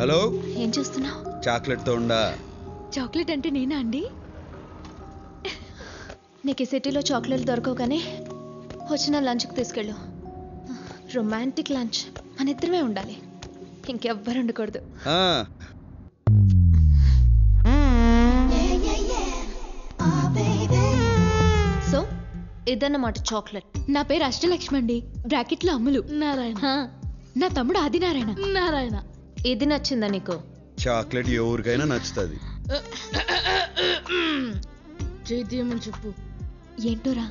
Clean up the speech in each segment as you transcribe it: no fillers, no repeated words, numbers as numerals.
Hello, ఏం చేస్తున్నావు? Chocolate తో ఉండా. చాక్లెట్ అంటే నేనా అండి? నీకు ఈ సిటీలో చాక్లెట్లు దొరకవు కానీ వచ్చిన లంచ్కి తీసుకెళ్ళు. రొమాంటిక్ లంచ్, మన ఇద్దరమే ఉండాలి, ఇంకెవ్వరు ఉండకూడదు. సో ఇదన్నమాట చాక్లెట్. నా పేరు అష్టలక్ష్మి అండి, బ్రాకెట్లో అమ్ములు. నారాయణ. నా తమ్ముడు ఆదినారాయణ. నారాయణ. ఇది నచ్చిందా నీకు? చాక్లెట్ ఎవరికైనా నచ్చుతుంది. చేయి తీయమని చెప్పు. ఏంటోరా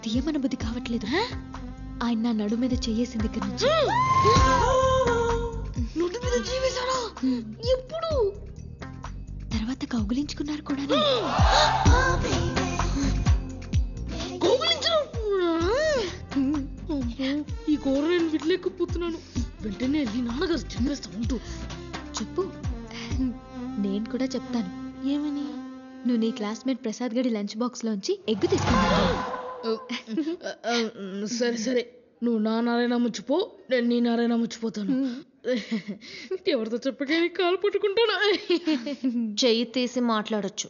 తీయమన బుద్ధి కావట్లేదు. ఆయన నా నడు మీద చెయ్యేసిన దగ్గర నుంచి. నోటి మీద జీవేశారా? ఎప్పుడు? తర్వాత కౌగులించుకున్నారు కూడా. ఈ కూర నేను విడలేకపోతున్నాను. వెంటనే వెళ్ళి నాన్నగారు చెప్పేస్తా ఉంటూ. చెప్పు, నేను కూడా చెప్తాను. ఏమని? నువ్వు నీ క్లాస్మేట్ ప్రసాద్ గడి లంచ్ బాక్స్ లోంచి ఎగ్గు తీసుకున్నావు. సరే సరే, నువ్వు నా నారాయణ ముచ్చిపో, నేను నీ నారాయణ ముచ్చిపోతాను. ఎవరితో చెప్పకే కాలు పట్టుకుంటాను. చెయ్యి తీసి మాట్లాడొచ్చు.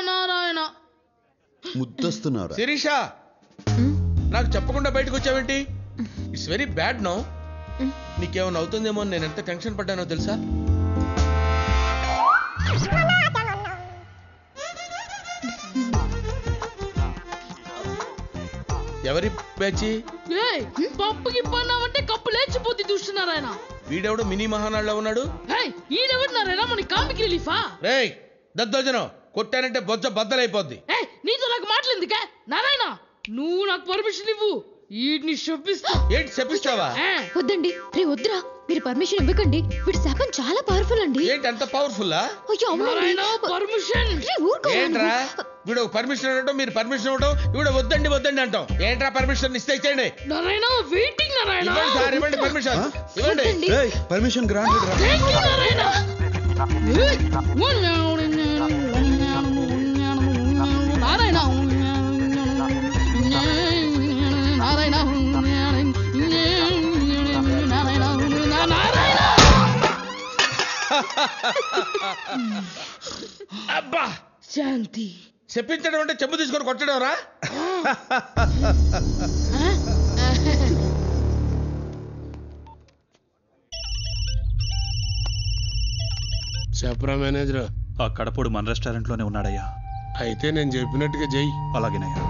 నారాయణ. ముద్దొస్తున్నారు. శిరీష, నాకు చెప్పకుండా బయటకు వచ్చావేంటి? It's very bad no. నీకేమైనా అవుతుందేమో నేను ఎంత టెన్షన్ పడ్డానో తెలుసా? ఎవరి పేచి? పప్పుకి పన్నామంటే కప్పు లేచిపోతే చూస్తున్నారాయన. వీడెవడు మినీ మహానాడులో ఉన్నాడు? ఈడెవడున్నారాయన? మన కామిక్ రిలీఫా? రేయ్ దద్దోజనం, కొట్టానంటే బొజ్జ బద్దలైపోద్ది. నీతో నాకు మాట్లాడిందికా నారాయణ? నువ్వు నాకు పర్మిషన్ ఇవ్వు, వీడిని శపిస్తా. ఏంటి శపిస్తావా? వద్దండి, రే వద్దురా, మీరు పర్మిషన్ ఇవ్వకండి. వీడి శాపం చాలా పవర్ఫుల్ అండి. ఏంటి అంత పవర్ఫుల్? పర్మిషన్ ఏంట్రా? వీడు పర్మిషన్ ఇవ్వడం, మీరు పర్మిషన్ ఇవ్వడం, వీడు వద్దండి వద్దండి అంటాం. ఏంట్రా పర్మిషన్ ఇస్తే ఇచ్చేయండి. నారాయణ వెయిటింగ్. నారాయణ ఇవ్వండి పర్మిషన్, ఇవ్వండి. Permission granted. నారాయణ అబ్బా శాంతి. చెప్పించడం అంటే చెంబు తీసుకొని కొట్టడం రా. చెప్పరా మేనేజర్? ఆ కడపడు మన రెస్టారెంట్ లోనే ఉన్నాడయ్యా. అయితే నేను చెప్పినట్టుగా చెయ్యి. అలాగేనయ్యా.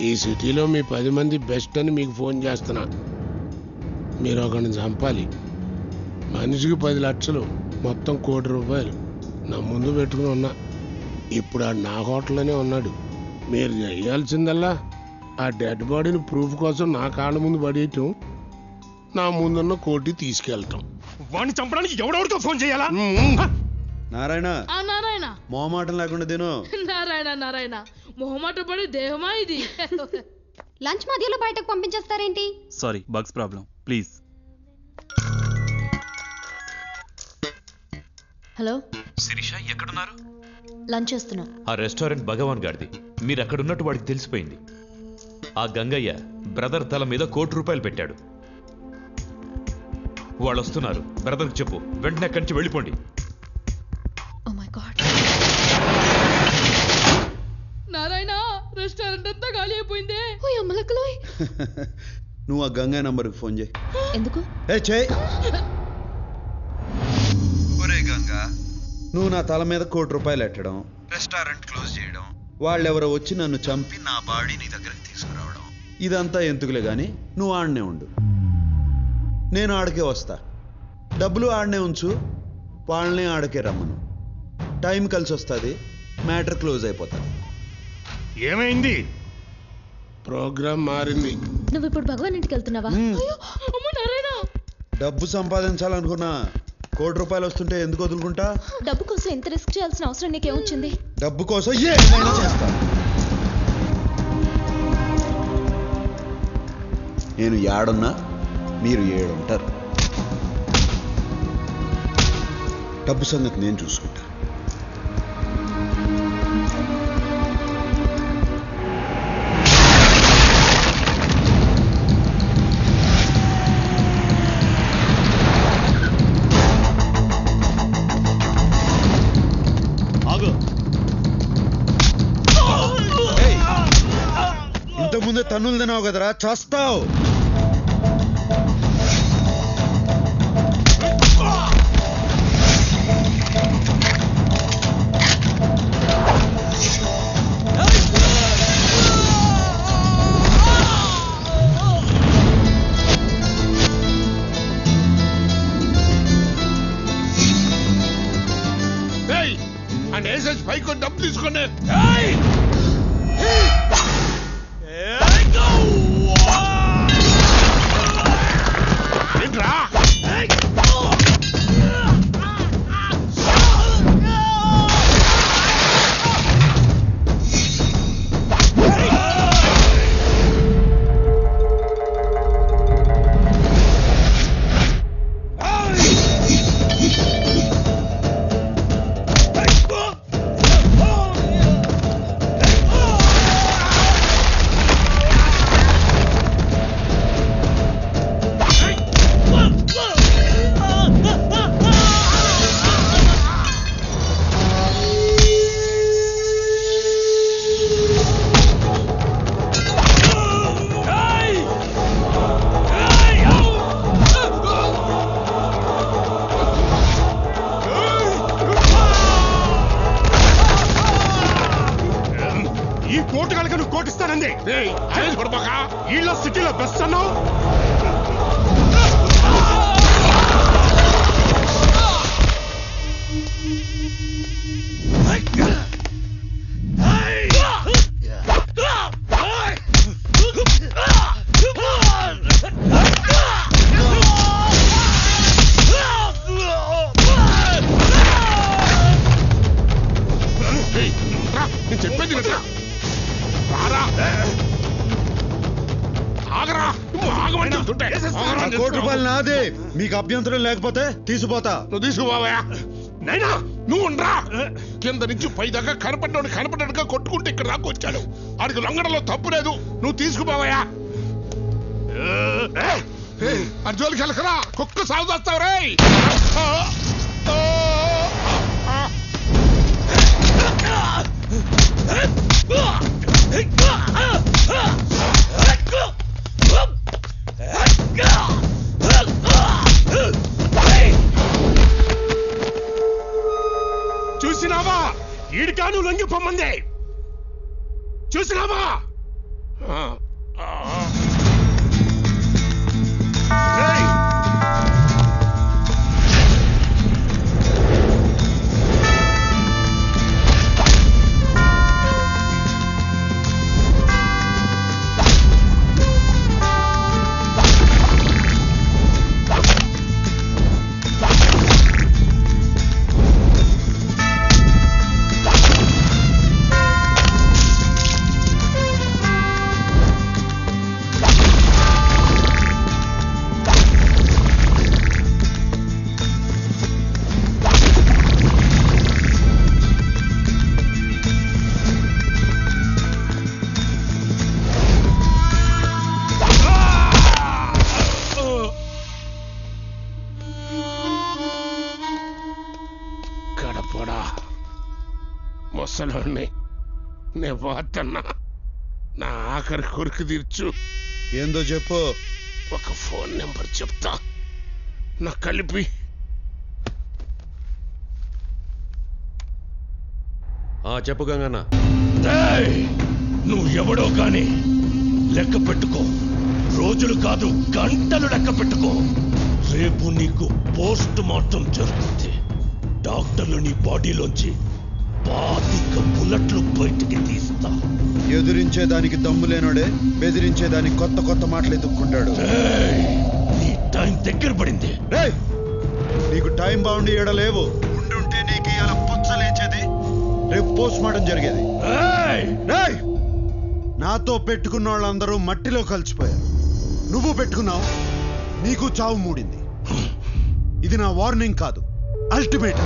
ఈ సిటీలో మీ 10 మంది బెస్ట్ అని మీకు ఫోన్ చేస్తున్నా. మీరు ఒకరిని చంపాలి. మనిషికి 10 లక్షలు, మొత్తం ₹1 కోటి నా ముందు పెట్టుకుని ఉన్నా. ఇప్పుడు ఆ నా హోటల్లోనే ఉన్నాడు. మీరు చేయాల్సిందల్లా ఆ డెడ్ బాడీని ప్రూఫ్ కోసం నా కాళ్ళ ముందు పడేయటం, నా ముందున్న కోటి తీసుకెళ్ళటం. వాడిని చంపడానికి ఎవడెవరితో ఫోన్ చేయాలా? నారాయణ, నారాయణ మొహమాటం లేకుండా తిను. నారాయణ నారాయణ మొహమాట పడే దేహమా ఇది? లంచ్ మధ్యలో బయటకు పంపించేస్తారేంటి? Sorry, bugs problem, please. Hello Sirisha, ఎక్కడున్నారు? లంచ్ చేస్తున్నా. ఆ రెస్టారెంట్ భగవాన్ గారిది. మీరు అక్కడున్నట్టు వాడికి తెలిసిపోయింది. ఆ గంగయ్య బ్రదర్ తల మీద ₹1 కోటి పెట్టాడు. వాళ్ళు వస్తున్నారు. బ్రదర్కి చెప్పు, వెంటనే అక్కడి నుంచి వెళ్ళిపోండి. Oh my God. Narayana, restaurant అంతా ఖాళీ అయిపోయిందే. ఓ అమ్మలక్కలోయ్. నువ్వు ఆ గంగా నంబర్కి ఫోన్ చేయి. ఎందుకు? చేయి. ఒరే గంగా, నువ్వు నా తల మీద ₹1 కోటి ఎట్టడం, రెస్టారెంట్ క్లోజ్ చేయడం, వాళ్ళెవరో వచ్చి నన్ను చంపి నా బాడీ నీ దగ్గరికి తీసుకురావడం, ఇదంతా ఎందుకులే గాని నువ్వు ఆడనే ఉండు. నేను ఆడకే వస్తా. డబ్బులు ఆడనే ఉంచు, వాళ్ళని ఆడకే రమ్మను. టైం కలిసి వస్తుంది, మ్యాటర్ క్లోజ్ అయిపోతుంది. ఏమైంది? ప్రోగ్రామ్ మారింది. నువ్వు ఇప్పుడు భగవాన్ ఇంటికి వెళ్తున్నావా? నారాయణ, డబ్బు సంపాదించాలనుకున్నా ₹1 కోటి వస్తుంటే ఎందుకు వదులుకుంటా? డబ్బు కోసం ఎంత రిస్క్ చేయాల్సిన అవసరం నీకేమొచ్చింది? డబ్బు కోసం ఏమైనా చేస్తా. నేను ఏడున్నా మీరు 7 ఉంటారు. డబ్బు సంగతి నేను చూసుకుంటా. తన్నులు తినావు కదరా, చస్తావు. పైకి డబ్బు తీసుకోండి. ఏంట్రా కోటిస్తానండి. వీళ్ళ సిటీలో బెస్ట్ అన్నావు. నేను చెప్పేది కదా, ₹1,00,00,000 నాదే. మీకు అభ్యంతరం లేకపోతే తీసుకుపోతా. నువ్వు తీసుకుపోవా నైనా, నువ్వు ఉండరా. కింద నుంచి పై దాకా కనపడ్డాడుగా కొట్టుకుంటే ఇక్కడ దాకా వచ్చాడు. ఆడికి లొంగడంలో తప్పు లేదు, నువ్వు తీసుకుపోవా. అర్జోలికి వెళ్ళకరా, కుక్క సాగు చేస్తావు రే. చూసినావా, ఈడికాను లొంగిపోమంది. చూసినావా? ముసలోని నే పోతున్నా, నా ఆఖరి కొరికి తీర్చు. ఏందో చెప్పు. ఒక ఫోన్ నెంబర్ చెప్తా, నా కలిపి. చెప్పు గంగన్న. నువ్వు ఎవడో కానీ లెక్క పెట్టుకో. రోజులు కాదు, గంటలు లెక్క పెట్టుకో. రేపు నీకు పోస్ట్ మార్టం జరుగుతుంది. డాక్టర్లు నీ బాడీలోంచి 25 బుల్లెట్లు బయటికి తీస్తా. ఎదురించేదానికి దమ్ము లేనోడే బెదిరించేదానికి కొత్త మాటలు ఎదుక్కుంటాడు. నీ టైం దగ్గర పడింది. నీకు టైం బాగుండి ఏడలేవు. ఉండుంటే నీకు ఇలా పుచ్చలేచేది, రేపు పోస్ట్ మార్టం జరిగేది. నాతో పెట్టుకున్న వాళ్ళందరూ మట్టిలో కలిసిపోయారు. నువ్వు పెట్టుకున్నావు, నీకు చావు మూడింది. ఇది నా వార్నింగ్ కాదు, అల్టిమేట్.